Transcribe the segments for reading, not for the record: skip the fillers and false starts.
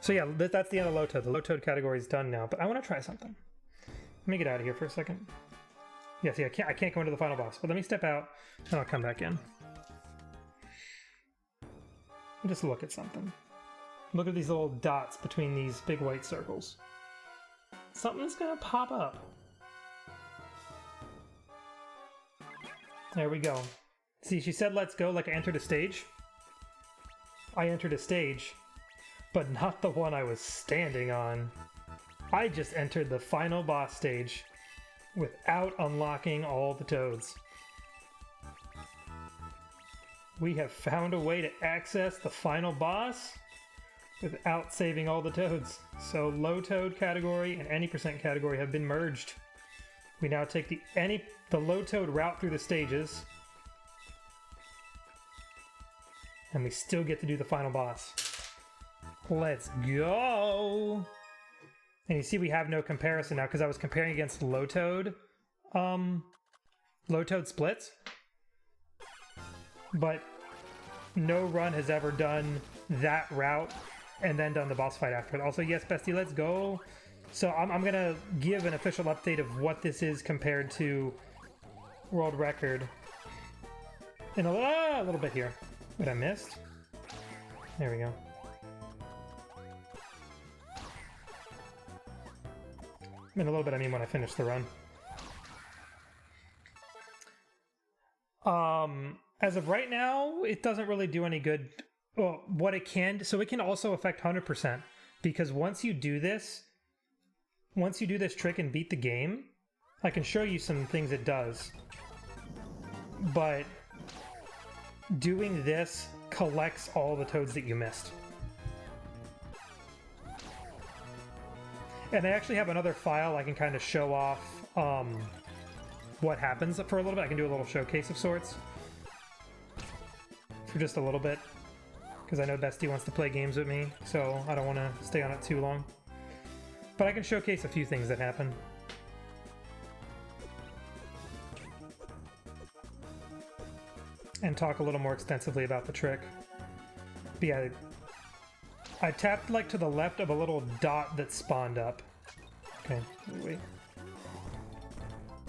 So yeah, that's the end of low toad. The low toad category is done now, but I want to try something. Let me get out of here for a second. Yeah, see, I can't go into the final boss, but let me step out and I'll come back in. And just look at something. Look at these little dots between these big white circles. Something's gonna pop up. There we go. See, she said let's go like I entered a stage. I entered a stage, but not the one I was standing on. I just entered the final boss stage without unlocking all the toads. We have found a way to access the final boss without saving all the toads. So low toad category and any percent category have been merged. We now take the low toad route through the stages, and we still get to do the final boss. Let's go! And you see we have no comparison now because I was comparing against low toad splits, but no run has ever done that route and then done the boss fight after it. Also, yes, bestie, let's go. So I'm gonna give an official update of what this is compared to world record in a little bit here. What I missed? There we go. In a little bit, I mean when I finish the run. As of right now, it doesn't really do any good. Well, what it can, so it can also affect 100%, because once you do this trick and beat the game, I can show you some things it does. But doing this collects all the toads that you missed. And I actually have another file I can kind of show off what happens for a little bit. I can do a little showcase of sorts for just a little bit, because I know Bestie wants to play games with me, so I don't want to stay on it too long. But I can showcase a few things that happen. And talk a little more extensively about the trick. But yeah, I tapped like to the left of a little dot that spawned up. Okay, wait.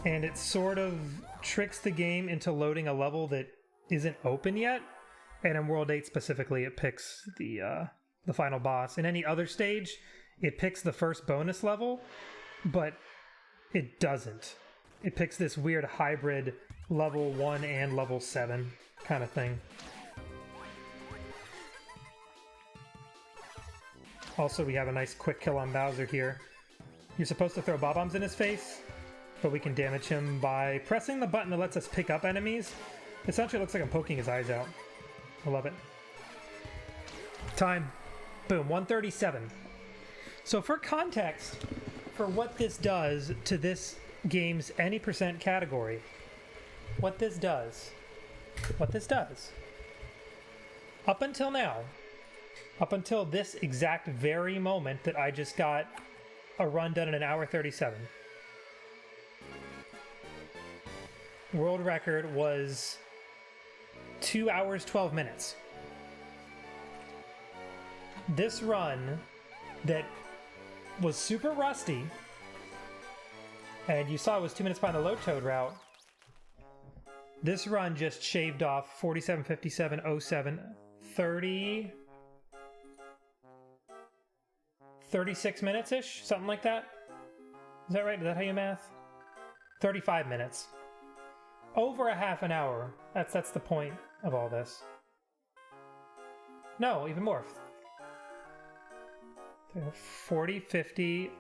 And it sort of tricks the game into loading a level that isn't open yet. And in World 8 specifically, it picks the final boss. In any other stage, it picks the first bonus level, but it doesn't. It picks this weird hybrid level 1 and level 7 kind of thing. Also, we have a nice quick kill on Bowser here. You're supposed to throw bob-ombs in his face, but we can damage him by pressing the button that lets us pick up enemies. Essentially, it looks like I'm poking his eyes out. I love it. Time. Boom, 137. So for context, for what this does to this game's any percent category, what this does, up until now, up until this exact very moment that I just got a run done in an hour 37, world record was 2 hours 12 minutes. This run that was super rusty, and you saw it was 2 minutes behind the low toad route, this run just shaved off 47, 57, 07, 30, 36 minutes-ish, something like that. Is that right? Is that how you math? 35 minutes. Over a half an hour. That's the point of all this. No, even more. 40, 50,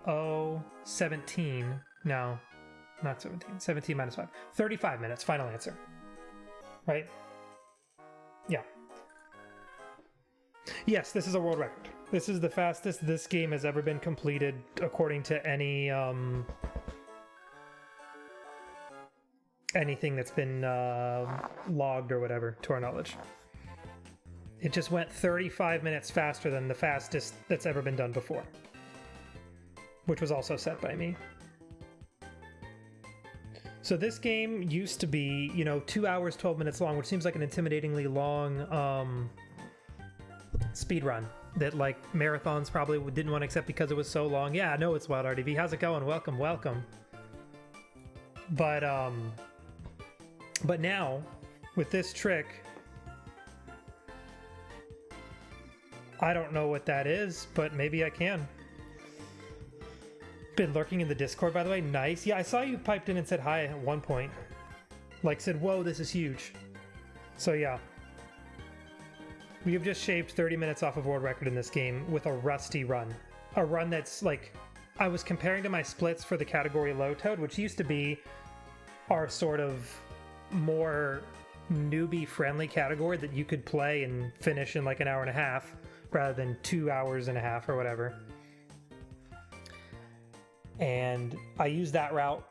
17. No, not 17. 17 minus 5. 35 minutes, final answer. Right? Yeah. Yes, this is a world record. This is the fastest this game has ever been completed according to any anything that's been logged or whatever, to our knowledge. It just went 35 minutes faster than the fastest that's ever been done before, which was also set by me. So this game used to be, 2 hours, 12 minutes long, which seems like an intimidatingly long speedrun. that like marathons probably didn't want to accept because it was so long. Yeah, I know it's Wild RDV. How's it going? Welcome, welcome. But now with this trick, I don't know what that is, but maybe I can. Been lurking in the Discord, by the way. Nice. Yeah, I saw you piped in and said hi at one point. Like said, whoa, this is huge. So yeah. We have just shaved 30 minutes off of world record in this game with a rusty run. A run that's like, I was comparing to my splits for the category low toad, which used to be our sort of more newbie friendly category that you could play and finish in like an hour and a half rather than 2 hours and a half or whatever. And I used that route.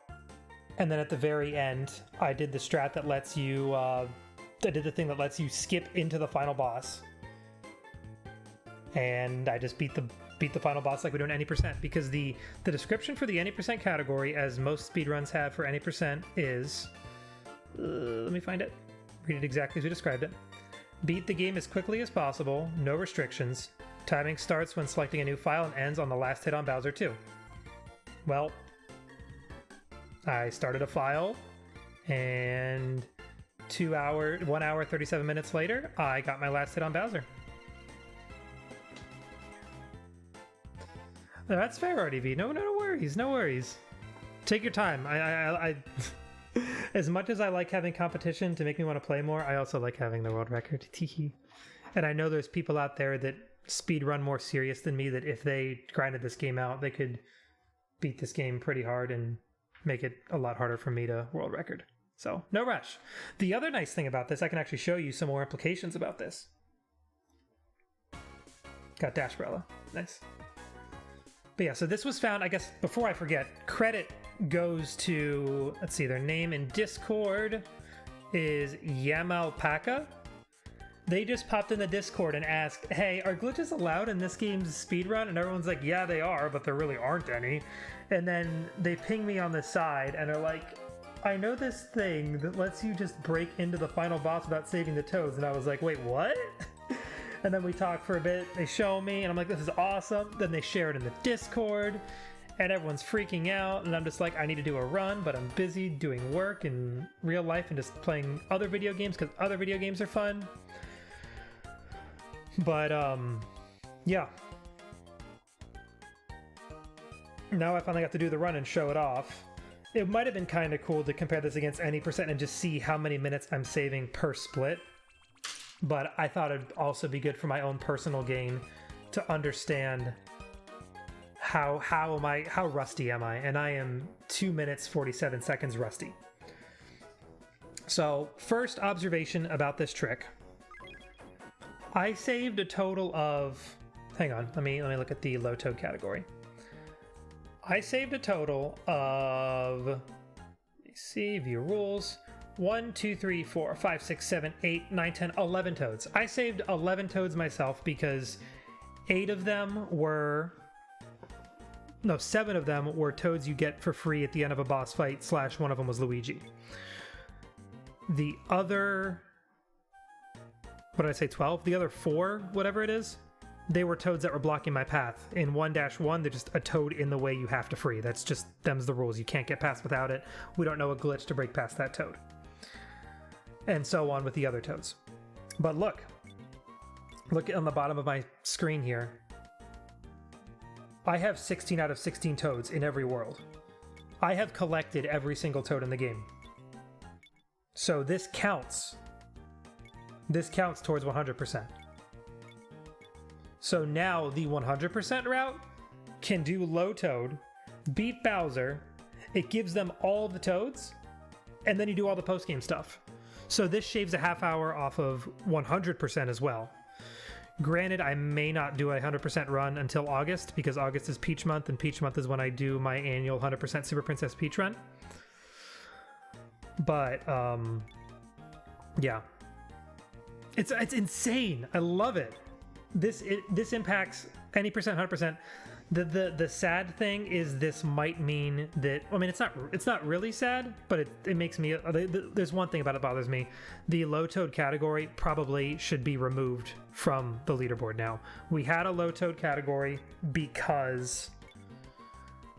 And then at the very end, I did the strat that lets you, I did the thing that lets you skip into the final boss. And I just beat the final boss like we do in any percent, because the description for the any percent category, as most speedruns have for any percent, is let me find it. Read it exactly as we described it. Beat the game as quickly as possible, no restrictions. Timing starts when selecting a new file and ends on the last hit on Bowser 2. Well, I started a file, and 1 hour 37 minutes later, I got my last hit on Bowser. That's fair, RDV. No worries, no worries. Take your time. I as much as I like having competition to make me want to play more, I also like having the world record. And I know there's people out there that speedrun more serious than me, that if they grinded this game out, they could beat this game pretty hard and make it a lot harder for me to world record. So, no rush. The other nice thing about this, I can actually show you some more implications about this. Got Dashbrella. Nice. But yeah, so this was found, I guess, before I forget, credit goes to, let's see, their name in Discord is Yamalpaka. They just popped in the Discord and asked, hey, are glitches allowed in this game's speedrun? And everyone's like, yeah, they are, but there really aren't any. And then they ping me on the side and are like, I know this thing that lets you just break into the final boss without saving the toads. And I was like, wait, what? And then we talk for a bit, they show me, and I'm like, this is awesome. Then they share it in the Discord, and everyone's freaking out, and I'm just like, I need to do a run, but I'm busy doing work in real life and just playing other video games, because other video games are fun. But, yeah. Now I finally got to do the run and show it off. It might have been kind of cool to compare this against any percent and just see how many minutes I'm saving per split. But I thought it'd also be good for my own personal gain to understand how rusty am I? And I am 2 minutes 47 seconds rusty. So first observation about this trick. I saved a total of, hang on, let me look at the low toad category. I saved a total of, let me see, view rules. 1, 2, 3, 4, 5, 6, 7, 8, 9, 10, 11 toads. I saved 11 toads myself because 7 of them were toads you get for free at the end of a boss fight, / one of them was Luigi. The other, what did I say, 12? The other 4, whatever it is, they were toads that were blocking my path. In 1-1, they're just a toad in the way you have to free. That's just, them's the rules. You can't get past without it. We don't know a glitch to break past that toad. And so on with the other toads. But look on the bottom of my screen here. I have 16 out of 16 toads in every world. I have collected every single toad in the game. So this counts. This counts towards 100%. So now the 100% route can do low toad, beat Bowser, it gives them all the toads, and then you do all the post-game stuff. So this shaves a half hour off of 100% as well. Granted, I may not do a 100% run until August, because August is Peach Month, and Peach Month is when I do my annual 100% Super Princess Peach run. But, yeah. It's insane. I love it. This impacts any percent, 100%. The sad thing is this might mean that, I mean, it's not really sad, but it makes me, there's one thing about it bothers me. The low toad category probably should be removed from the leaderboard now. We had a low toad category because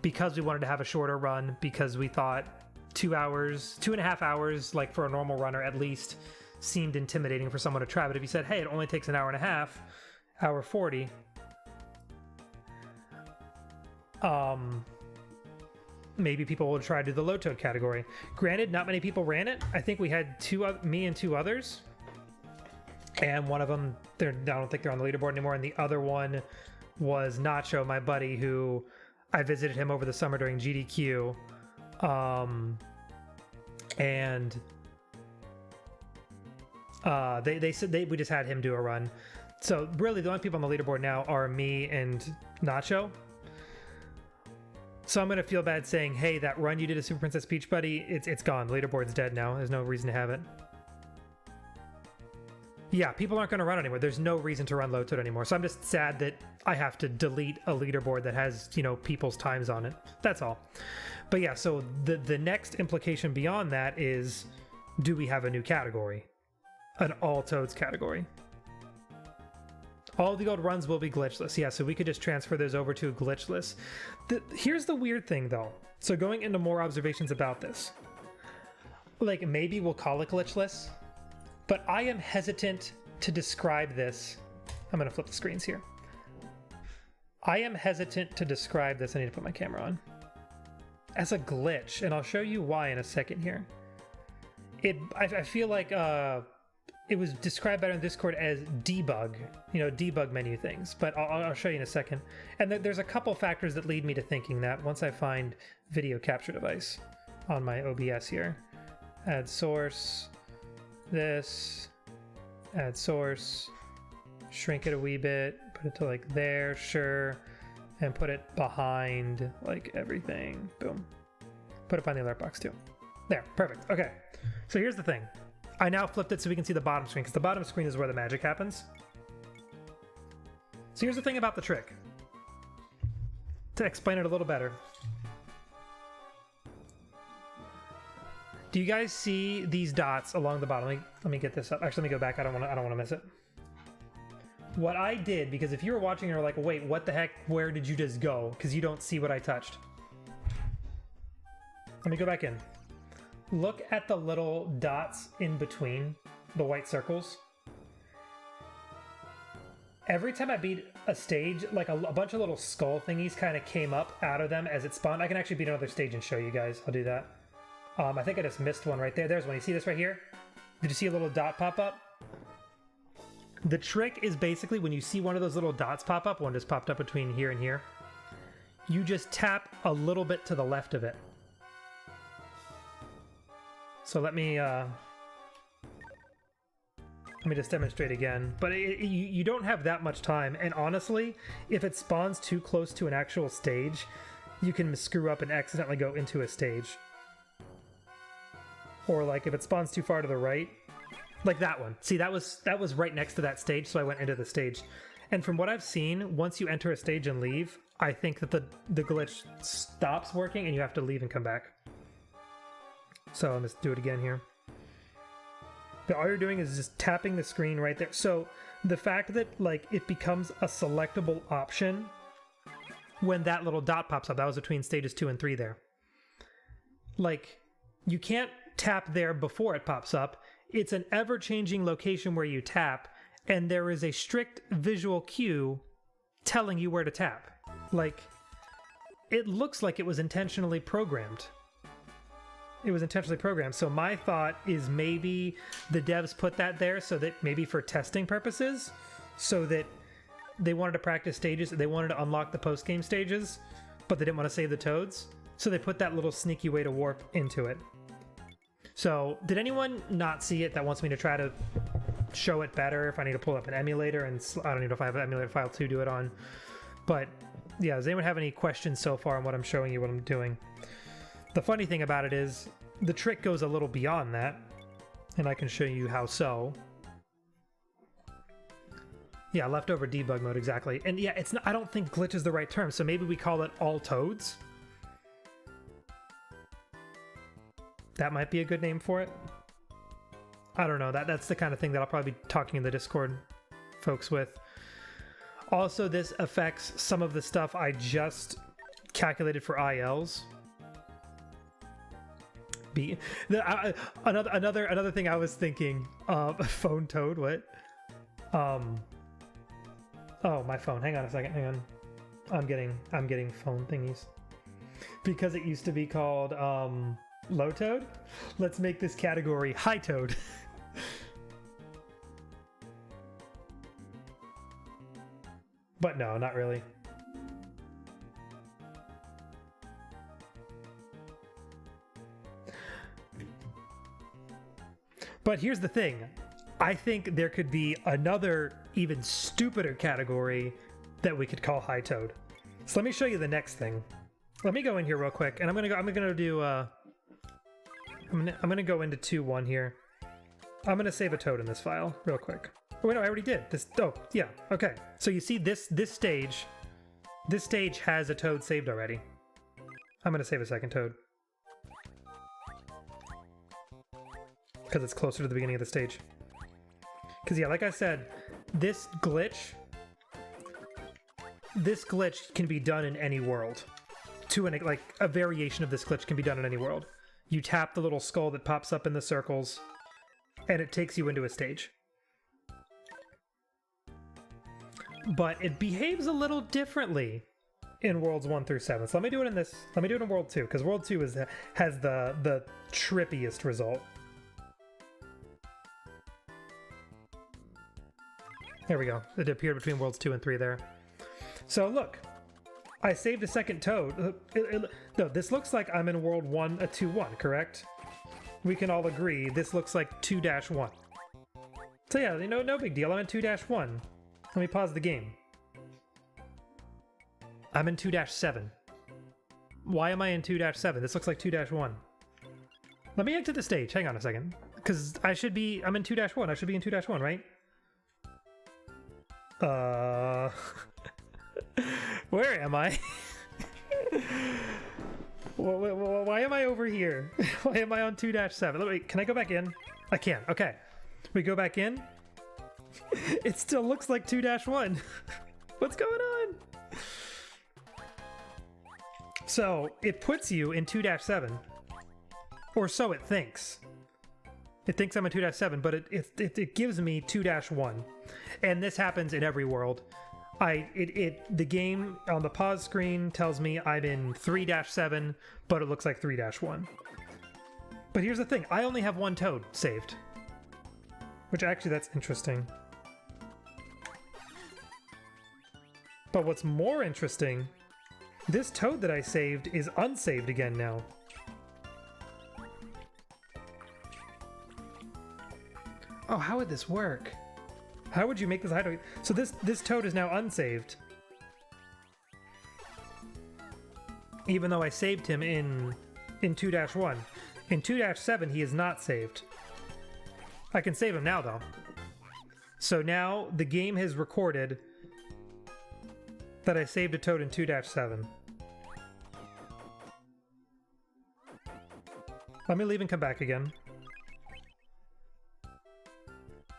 we wanted to have a shorter run, because we thought 2.5 hours, like for a normal runner at least, seemed intimidating for someone to try. But if you said, hey, it only takes an hour and a half, hour 40, maybe people will try to do the low toad category. Granted, not many people ran it. I think we had me and two others, and one of them, I don't think they're on the leaderboard anymore, and the other one was Nacho, my buddy, who I visited him over the summer during GDQ, and they said we just had him do a run. So really the only people on the leaderboard now are me and Nacho. So I'm going to feel bad saying, hey, that run you did a Super Princess Peach Buddy, it's gone. The leaderboard's dead now. There's no reason to have it. Yeah, people aren't going to run anymore. There's no reason to run low toad anymore. So I'm just sad that I have to delete a leaderboard that has, you know, people's times on it. That's all. But yeah, so the next implication beyond that is, do we have a new category? An all toads category. All the old runs will be glitchless. Yeah, so we could just transfer those over to glitchless. Here's the weird thing, though. So going into more observations about this. Like, maybe we'll call it glitchless, but I am hesitant to describe this. I'm going to flip the screens here. I am hesitant to describe this. I need to put my camera on. As a glitch, and I'll show you why in a second here. I feel like it was described better in Discord as debug, you know, debug menu things, but I'll show you in a second. And there's a couple factors that lead me to thinking that once I find video capture device on my OBS here. Add source, this, add source, shrink it a wee bit, put it to like there, sure, and put it behind like everything, boom. Put it behind the alert box too. There, perfect, okay. So here's the thing. I now flipped it so we can see the bottom screen, because the bottom screen is where the magic happens. So here's the thing about the trick. To explain it a little better. Do you guys see these dots along the bottom? Let me get this up. Actually, let me go back. I don't want to miss it. What I did, because if you were watching and you're like, wait, what the heck? Where did you just go? Because you don't see what I touched. Let me go back in. Look at the little dots in between the white circles. Every time I beat a stage, like a bunch of little skull thingies kind of came up out of them as it spawned. I can actually beat another stage and show you guys. I'll do that. I think I just missed one right there. There's one. You see this right here? Did you see a little dot pop up? The trick is basically when you see one of those little dots pop up, one just popped up between here and here, you just tap a little bit to the left of it. So let me just demonstrate again. But you don't have that much time, and honestly, if it spawns too close to an actual stage, you can screw up and accidentally go into a stage. Or like if it spawns too far to the right, like that one. See, that was right next to that stage, so I went into the stage. And from what I've seen, once you enter a stage and leave, I think that the glitch stops working and you have to leave and come back. So I'll just do it again here. But all you're doing is just tapping the screen right there. So the fact that like it becomes a selectable option when that little dot pops up, that was between stages 2 and 3 there. Like you can't tap there before it pops up. It's an ever-changing location where you tap, and there is a strict visual cue telling you where to tap. Like, it looks like it was intentionally programmed. It was intentionally programmed. So my thought is maybe the devs put that there so that maybe for testing purposes, so that they wanted to practice stages, they wanted to unlock the post-game stages, but they didn't want to save the toads. So they put that little sneaky way to warp into it. So did anyone not see it that wants me to try to show it better if I need to pull up an emulator? And I don't even know if I have an emulator file to do it on. But yeah, does anyone have any questions so far on what I'm showing you, what I'm doing? The funny thing about it is the trick goes a little beyond that, and I can show you how so. Yeah, leftover debug mode, exactly. And yeah, it's not, I don't think glitch is the right term, so maybe we call it all toads. That might be a good name for it. I don't know. That's the kind of thing that I'll probably be talking in the Discord folks with. Also, this affects some of the stuff I just calculated for ILs. Another thing I was thinking. Phone toad. What? Oh, my phone. Hang on a second. Hang on. I'm getting phone thingies because it used to be called low toad. Let's make this category high toad. But no, not really. But here's the thing. I think there could be another even stupider category that we could call high toad. So let me show you the next thing. Let me go in here real quick, and I'm gonna go into 2.1 here. I'm gonna save a toad in this file real quick. Oh, wait, no, I already did this. Oh, yeah, okay. So you see this stage has a toad saved already. I'm gonna save a second toad because it's closer to the beginning of the stage. Because yeah, like I said, this glitch can be done in any world. Like a variation of this glitch can be done in any world. You tap the little skull that pops up in the circles, and it takes you into a stage. But it behaves a little differently in worlds 1 through 7. So let me do it in this. Let me do it in world 2, because world 2 has the trippiest result. There we go. It appeared between worlds 2 and 3 there. So look, I saved a second toad. No, this looks like I'm in world 1, 2.1, correct? We can all agree this looks like 2-1. So yeah, no big deal. I'm in 2-1. Let me pause the game. I'm in 2-7. Why am I in 2-7? This looks like 2-1. Let me exit the stage. Hang on a second. Because I'm in 2-1. I should be in 2-1, right? Where am I? Why am I over here? Why am I on 2-7? Can I go back in? I can. Okay. We go back in. It still looks like 2-1. What's going on? So it puts you in 2-7, or so it thinks. It thinks I'm in 2-7, but it gives me 2-1, and this happens in every world. The game on the pause screen tells me I'm in 3-7, but it looks like 3-1. But here's the thing: I only have one toad saved, which actually that's interesting. But what's more interesting, this toad that I saved is unsaved again now. Oh, how would this work? How would you make this hideaway? So this toad is now unsaved. Even though I saved him in 2-1. In 2-7, he is not saved. I can save him now, though. So now the game has recorded that I saved a toad in 2-7. Let me leave and come back again.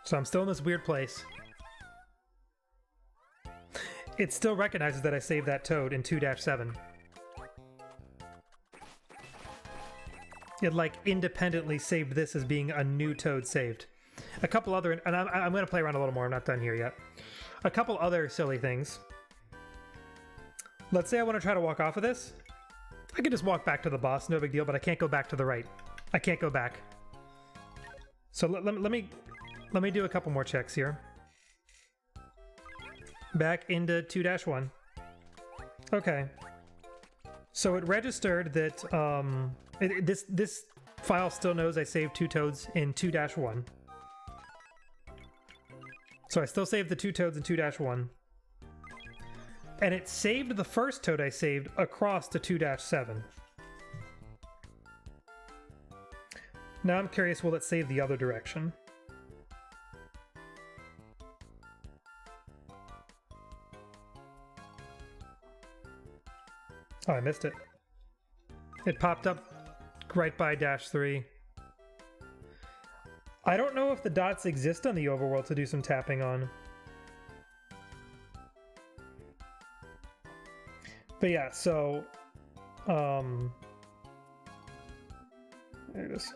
So I'm still in this weird place. It still recognizes that I saved that toad in 2-7. It like independently saved this as being a new toad saved. A couple other, and I'm going to play around a little more, I'm not done here yet. A couple other silly things. Let's say I want to try to walk off of this. I can just walk back to the boss, no big deal, but I can't go back to the right. I can't go back. So let me do a couple more checks here. Back into 2-1. Okay. So it registered that this file still knows I saved 2 toads in 2-1. So I still saved the 2 toads in 2-1. And it saved the first toad I saved across to 2-7. Now I'm curious, will it save the other direction? Oh, I missed it. It popped up right by -3. I don't know if the dots exist on the overworld to do some tapping on. But yeah, so there it is.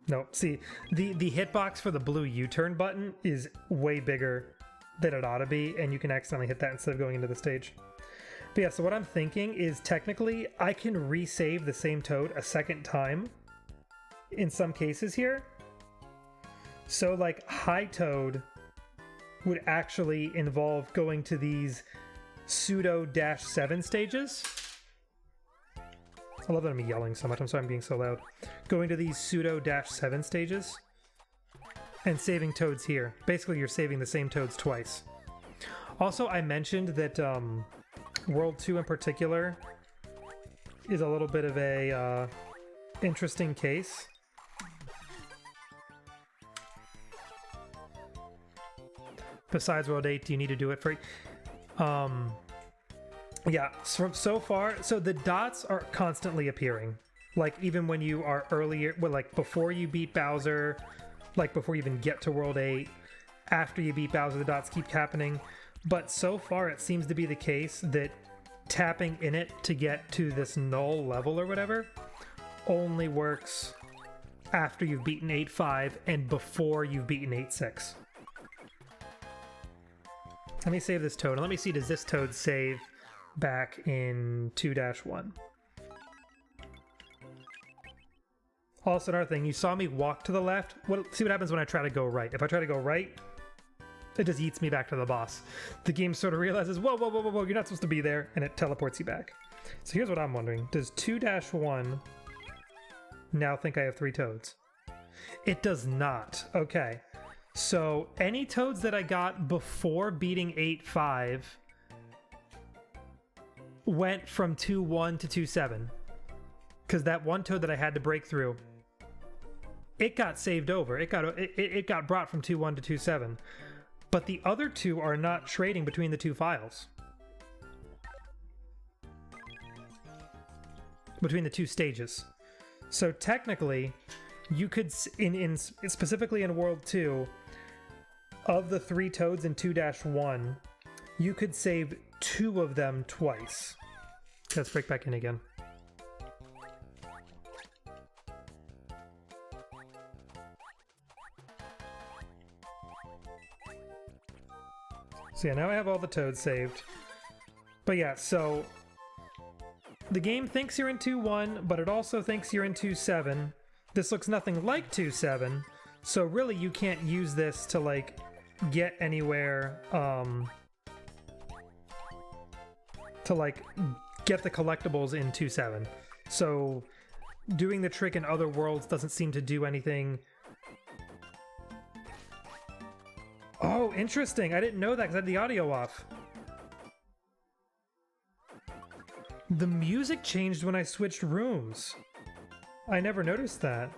No, see, the hitbox for the blue U-turn button is way bigger than it ought to be, and you can accidentally hit that instead of going into the stage. But yeah, so what I'm thinking is technically I can resave the same toad a second time in some cases here. So like high toad would actually involve going to these pseudo -7 stages. I love that I'm yelling so much. I'm sorry I'm being so loud. Going to these pseudo -7 stages and saving toads here. Basically, you're saving the same toads twice. Also, I mentioned that World 2 in particular is a little bit of a interesting case. Besides World 8, do you need to do it for... yeah, so far, so the dots are constantly appearing. Like, even when you are earlier, well, like, before you beat Bowser, like, before you even get to World 8, after you beat Bowser, the dots keep happening. But so far, it seems to be the case that tapping in it to get to this null level or whatever only works after you've beaten 8-5 and before you've beaten 8-6. Let me save this toad, and let me see, does this toad save back in 2-1? Also, another thing, you saw me walk to the left. See what happens when I try to go right. If I try to go right, it just eats me back to the boss. The game sort of realizes, whoa, whoa, whoa, whoa, whoa, you're not supposed to be there, and it teleports you back. So here's what I'm wondering. Does 2-1 now think I have 3 toads? It does not. Okay. So any toads that I got before beating 8-5 went from 2-1 to 2-7. Because that one toad that I had to break through, it got saved over. It got brought from 2-1 to 2-7. But the other two are not trading between the two files. Between the two stages. So technically, you could, specifically in World 2, of the 3 toads in 2-1, you could save 2 of them twice. Let's break back in again. So yeah, now I have all the toads saved. But yeah, so the game thinks you're in 2-1, but it also thinks you're in 2-7. This looks nothing like 2-7, so really you can't use this to like get anywhere to like get the collectibles in 2-7. So doing the trick in other worlds doesn't seem to do anything. Oh, interesting. I didn't know that because I had the audio off. The music changed when I switched rooms. I never noticed that.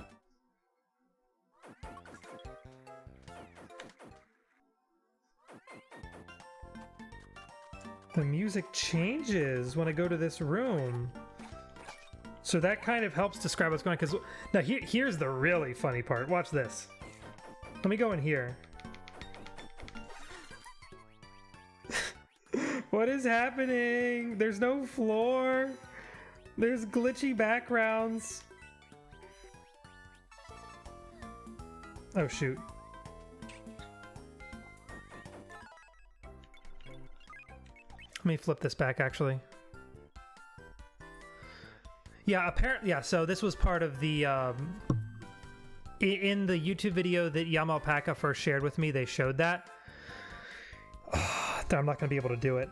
The music changes when I go to this room. So that kind of helps describe what's going on. Because now here's the really funny part. Watch this. Let me go in here. What is happening? There's no floor. There's glitchy backgrounds. Oh, shoot. Let me flip this back, actually. Yeah, apparently, yeah, so this was part of the, in the YouTube video that Yam Alpaca first shared with me, they showed that. I'm not going to be able to do it.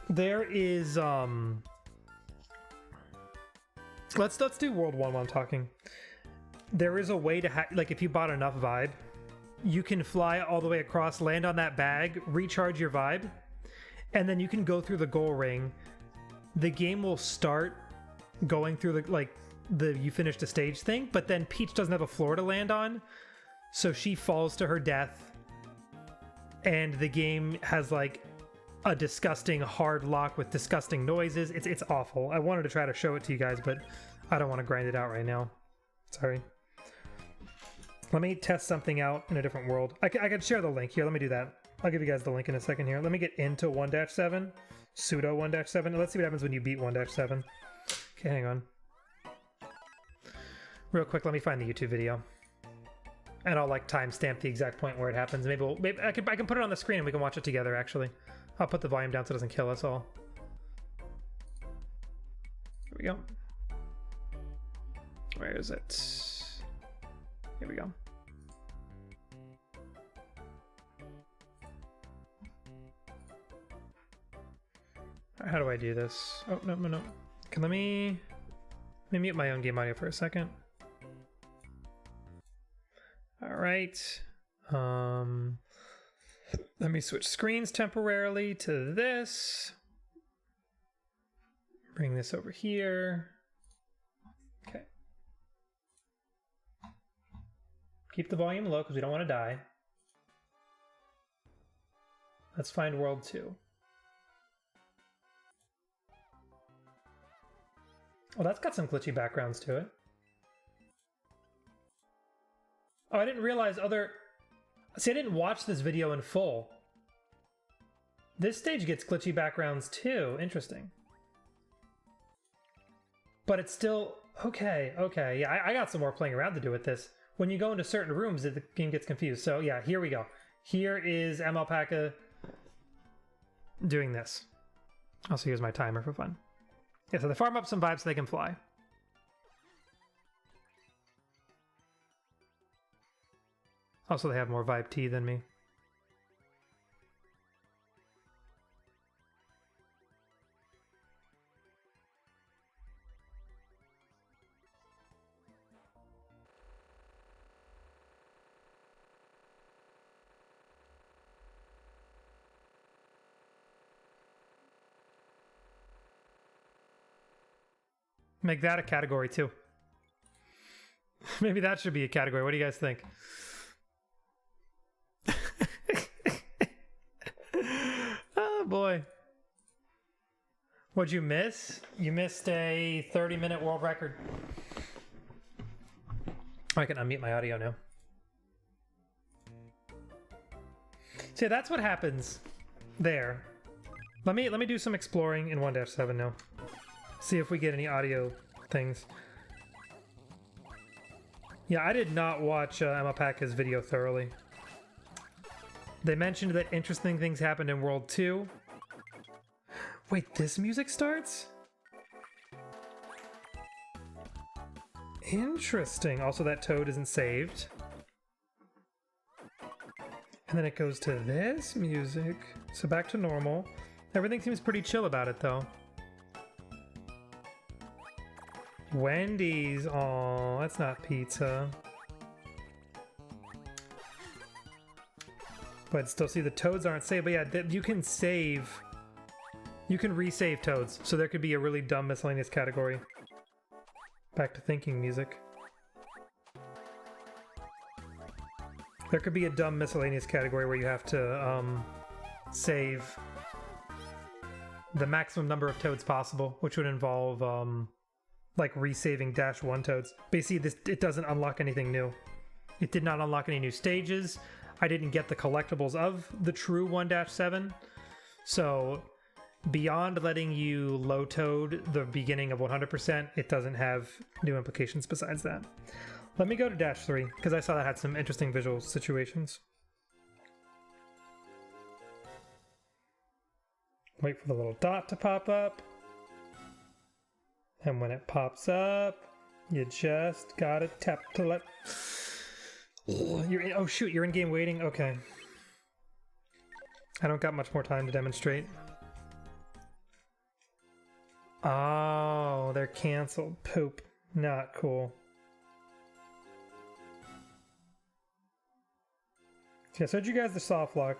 There is, let's do World 1 while I'm talking. There is a way to, like, if you bought enough Vibe, you can fly all the way across, land on that bag, recharge your Vibe, and then you can go through the goal ring. The game will start going through the, like, you finished a stage thing, but then Peach doesn't have a floor to land on, so she falls to her death, and the game has, like, a disgusting hard lock with disgusting noises. It's awful. I wanted to try to show it to you guys, but I don't want to grind it out right now. Sorry. Let me test something out in a different world. I can share the link here. Let me do that. I'll give you guys the link in a second here. Let me get into 1-7, pseudo 1-7. Let's see what happens when you beat 1-7. Okay, hang on. Real quick, let me find the YouTube video. And I'll like timestamp the exact point where it happens. Maybe I can put it on the screen and we can watch it together, actually. I'll put the volume down so it doesn't kill us all. Here we go. Where is it? Here we go. How do I do this? Oh, no. Okay, let me mute my own game audio for a second. All right. Let me switch screens temporarily to this. Bring this over here. Okay. Keep the volume low because we don't want to die. Let's find World 2. Oh, that's got some glitchy backgrounds to it. Oh, I didn't realize other... See, I didn't watch this video in full. This stage gets glitchy backgrounds too. Interesting. But it's still... Okay. Yeah, I got some more playing around to do with this. When you go into certain rooms, the game gets confused. So yeah, here we go. Here is Alpaca doing this. Also, here's my timer for fun. Yeah, so they farm up some vibes so they can fly. Also, they have more vibe T than me. Make that a category too. Maybe that should be a category. What do you guys think? Oh boy. What'd you miss? You missed a 30-minute world record. I can unmute my audio now. See, that's what happens there. Let me do some exploring in 1-7 now. See if we get any audio things. Yeah, I did not watch Alpaca's video thoroughly. They mentioned that interesting things happened in World 2. Wait, this music starts? Interesting. Also, that toad isn't saved. And then it goes to this music. So back to normal. Everything seems pretty chill about it, though. Wendy's. Oh, that's not pizza. But still, see, the toads aren't saved. But yeah, you can save. You can resave toads. So there could be a really dumb miscellaneous category. Back to thinking music. There could be a dumb miscellaneous category where you have to save the maximum number of toads possible, which would involve like resaving -1 toads. But you see, it doesn't unlock anything new. It did not unlock any new stages. I didn't get the collectibles of the true 1-7. So beyond letting you low toad the beginning of 100%, it doesn't have new implications besides that. Let me go to -3, because I saw that had some interesting visual situations. Wait for the little dot to pop up. And when it pops up, you just gotta tap to let... Oh shoot, you're in game waiting? Okay. I don't got much more time to demonstrate. Oh, they're canceled. Poop. Not cool. So I showed you guys the soft lock.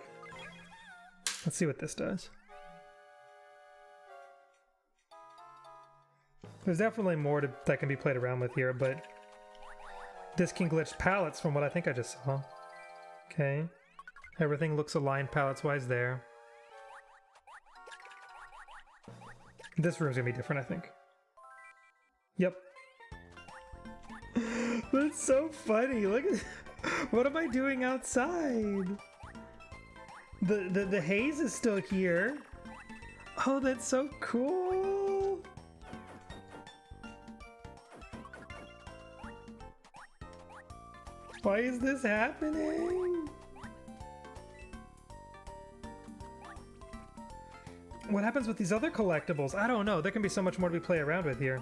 Let's see what this does. There's definitely more that can be played around with here, but this can glitch palettes from what I think I just saw. Okay. Everything looks aligned palettes-wise there. This room's gonna be different, I think. Yep. That's so funny. Look at what am I doing outside? The haze is still here. Oh, that's so cool. Why is this happening? What happens with these other collectibles? I don't know. There can be so much more to play around with here.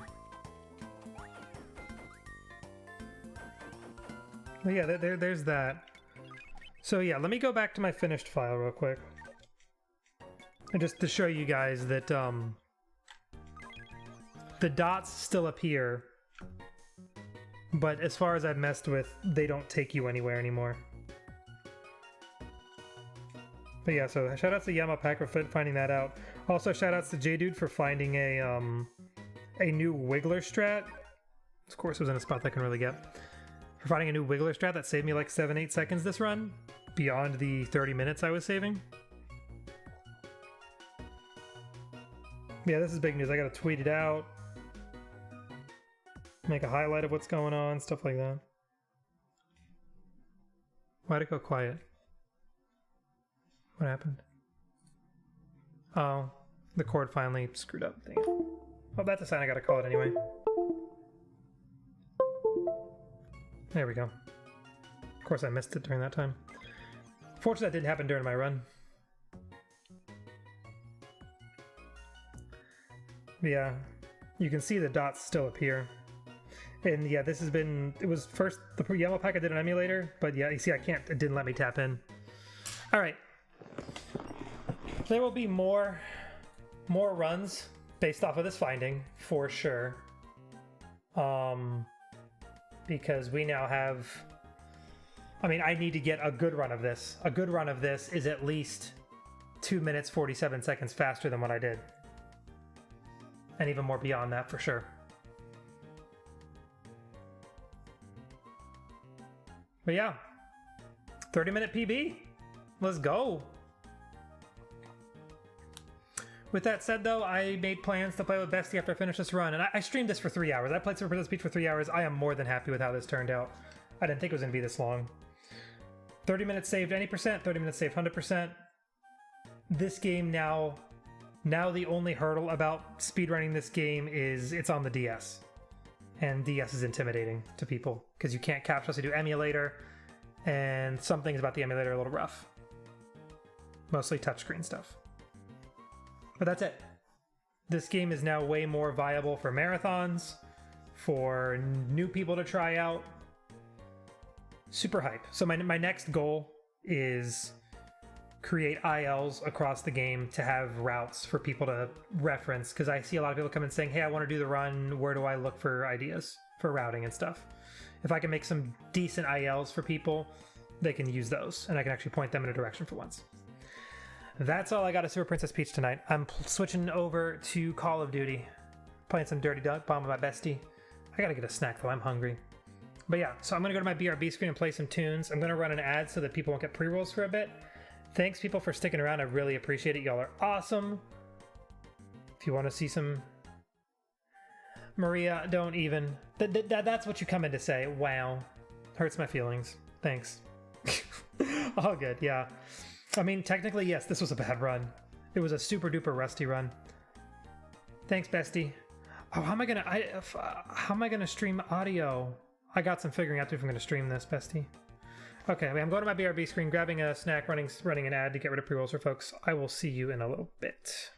But yeah, there's that. So yeah, let me go back to my finished file real quick. And just to show you guys that the dots still appear, but as far as I've messed with, they don't take you anywhere anymore. But yeah, so shoutouts to Yamapacker for finding that out. Also shoutouts to J-Dude for finding a new Wiggler strat. Of course it was in a spot that I can really get. For finding a new Wiggler strat that saved me like 7-8 seconds this run, beyond the 30 minutes I was saving. Yeah, this is big news. I gotta tweet it out. Make a highlight of what's going on, stuff like that. Why'd it go quiet? What happened? Oh, the cord finally screwed up. Dang it. Oh, that's a sign I gotta call it anyway. There we go. Of course I missed it during that time. Fortunately that didn't happen during my run. Yeah, you can see the dots still appear. And yeah, this has been, it was first, the yellow pack I did an emulator, but yeah, you see I can't, it didn't let me tap in. All right. There will be more runs based off of this finding, for sure. Because we now have, I mean, I need to get a good run of this. A good run of this is at least 2 minutes, 47 seconds faster than what I did. And even more beyond that, for sure. But yeah, 30-minute PB. Let's go. With that said, though, I made plans to play with Bestie after I finish this run, and I streamed this for 3 hours. I played Super Princess Peach for 3 hours. I am more than happy with how this turned out. I didn't think it was going to be this long. 30 minutes saved any percent, 30 minutes saved 100%. This game now the only hurdle about speedrunning this game is it's on the DS. And DS is intimidating to people, because you can't capture unless you do emulator, and some things about the emulator are a little rough. Mostly touchscreen stuff. But that's it. This game is now way more viable for marathons, for new people to try out. Super hype. So my next goal is create ILs across the game to have routes for people to reference, because I see a lot of people come in saying, hey, I want to do the run, where do I look for ideas for routing and stuff? If I can make some decent ILs for people, they can use those, and I can actually point them in a direction for once. That's all I got of Super Princess Peach tonight. I'm switching over to Call of Duty, playing some Dirty Duck Bomb with my bestie. I gotta get a snack though, I'm hungry. But yeah, so I'm gonna go to my BRB screen and play some tunes. I'm gonna run an ad so that people won't get pre-rolls for a bit. Thanks people for sticking around, I really appreciate it. Y'all are awesome. If you want to see some... Maria, don't even... That's what you come in to say. Wow. Hurts my feelings. Thanks. All good, yeah. I mean, technically, yes, this was a bad run. It was a super duper rusty run. Thanks, bestie. Oh, how am I gonna stream audio? I got some figuring out if I'm gonna stream this, bestie. Okay, I'm going to my BRB screen, grabbing a snack, running an ad to get rid of pre-rolls for folks. I will see you in a little bit.